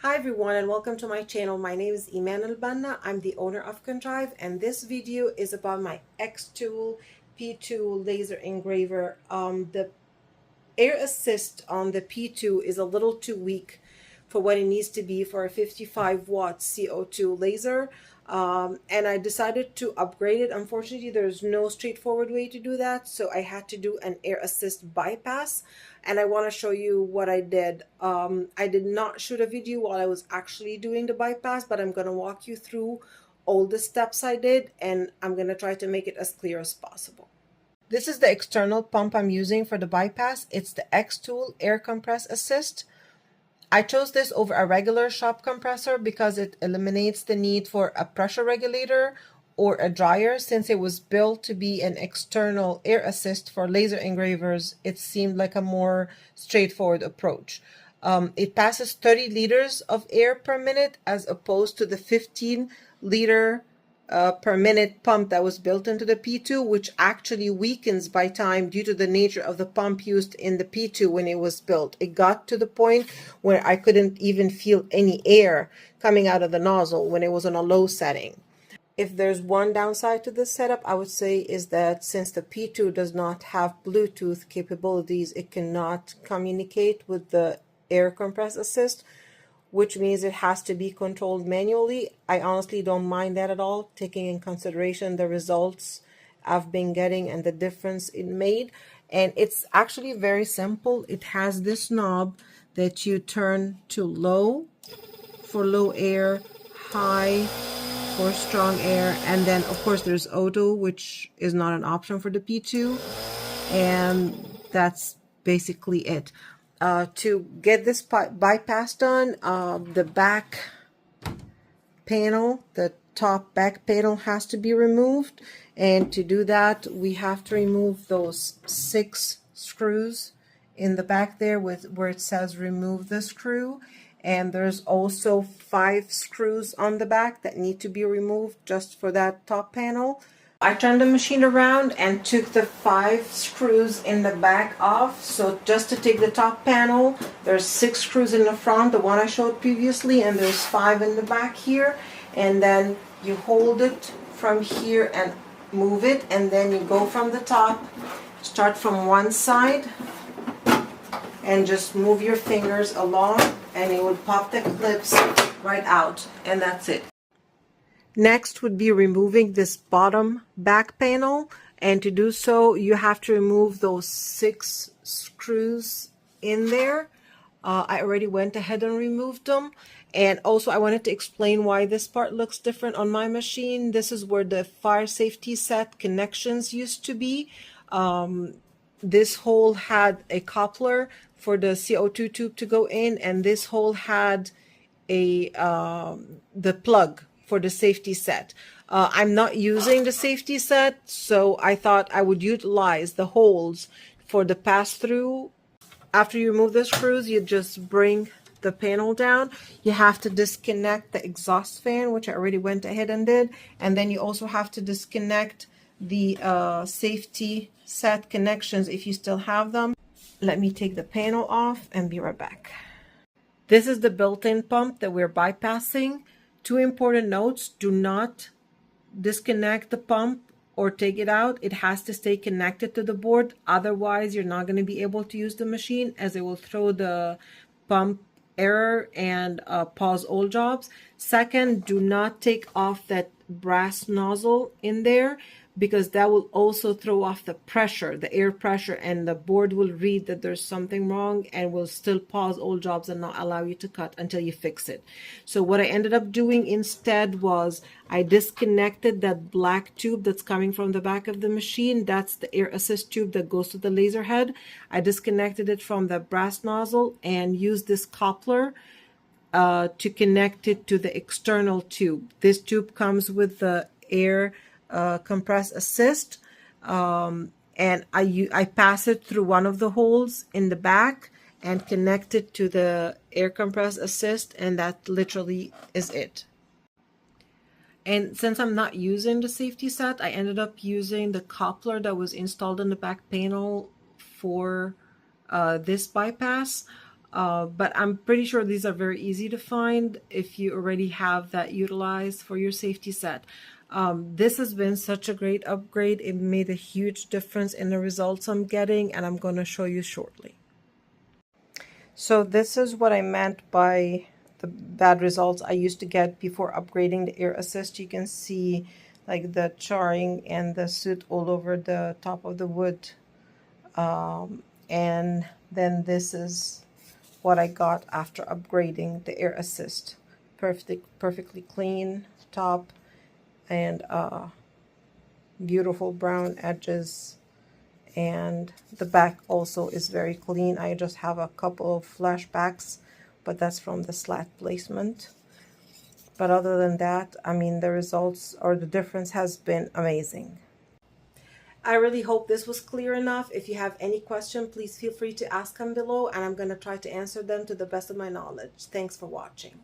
Hi everyone and welcome to my channel. My name is Iman Albanna. I'm the owner of Contrive and this video is about my Xtool P2 laser engraver. The air assist on the P2 is a little too weak for what it needs to be for a 55 watt CO2 laser. And I decided to upgrade it. Unfortunately, there's no straightforward way to do that, so I had to do an air assist bypass, and I want to show you what I did. I did not shoot a video while I was actually doing the bypass, but I'm going to walk you through all the steps I did, and I'm going to try to make it as clear as possible. This is the external pump I'm using for the bypass. It's the Xtool Air Compress Assist. I chose this over a regular shop compressor because it eliminates the need for a pressure regulator or a dryer. Since it was built to be an external air assist for laser engravers, it seemed like a more straightforward approach. It passes 30 liters of air per minute as opposed to the 15-liter per minute pump that was built into the P2, which actually weakens by time due to the nature of the pump used in the P2 when it was built. It got to the point where I couldn't even feel any air coming out of the nozzle when it was on a low setting. If there's one downside to this setup, I would say is that since the P2 does not have Bluetooth capabilities, it cannot communicate with the air compress assist, which means it has to be controlled manually. I honestly don't mind that at all, taking in consideration the results I've been getting and the difference it made. And it's actually very simple. It has this knob that you turn to low for low air, high for strong air, and then of course there's auto, which is not an option for the P2, and that's basically it. To get this bypass done, the back panel, the top back panel has to be removed, and to do that we have to remove those 6 screws in the back there with where it says remove the screw, and there's also 5 screws on the back that need to be removed just for that top panel. I turned the machine around and took the 5 screws in the back off. So just to take the top panel, there's 6 screws in the front, the one I showed previously, and there's 5 in the back here. And then you hold it from here and move it, and then you go from the top, start from one side, and just move your fingers along, and it would pop the clips right out, and that's it. Next would be removing this bottom back panel, and to do so you have to remove those 6 screws in there. I already went ahead and removed them, and also I wanted to explain why this part looks different on my machine. This is where the fire safety set connections used to be. This hole had a coupler for the CO2 tube to go in, and this hole had a the plug for the safety set. I'm not using the safety set, so I thought I would utilize the holes for the pass-through. After you remove the screws, you just bring the panel down. You have to disconnect the exhaust fan, which I already went ahead and did, and then you also have to disconnect the safety set connections if you still have them. Let me take the panel off and be right back. This is the built-in pump that we're bypassing. 2 important notes: do not disconnect the pump or take it out. It has to stay connected to the board, otherwise you're not going to be able to use the machine, as it will throw the pump error and pause all jobs. Second, do not take off that brass nozzle in there, because that will also throw off the pressure, the air pressure, and the board will read that there's something wrong and will still pause all jobs and not allow you to cut until you fix it. So what I ended up doing instead was I disconnected that black tube that's coming from the back of the machine. That's the air assist tube that goes to the laser head. I disconnected it from the brass nozzle and used this coupler to connect it to the external tube. This tube comes with the air compress assist, and I pass it through one of the holes in the back and connect it to the air compress assist, and that literally is it. And since I'm not using the safety set, I ended up using the coupler that was installed in the back panel for this bypass. But I'm pretty sure these are very easy to find if you already have that utilized for your safety set. This has been such a great upgrade. It made a huge difference in the results I'm getting, and I'm going to show you shortly. So this is what I meant by the bad results I used to get before upgrading the Air Assist. You can see like the charring and the soot all over the top of the wood. And then this is what I got after upgrading the Air Assist. Perfectly clean top and beautiful brown edges. And the back also is very clean. I just have a couple of flashbacks, but that's from the slat placement. But other than that, I mean, the results or the difference has been amazing. I really hope this was clear enough. If you have any question, please feel free to ask them below, and I'm going to try to answer them to the best of my knowledge. Thanks for watching.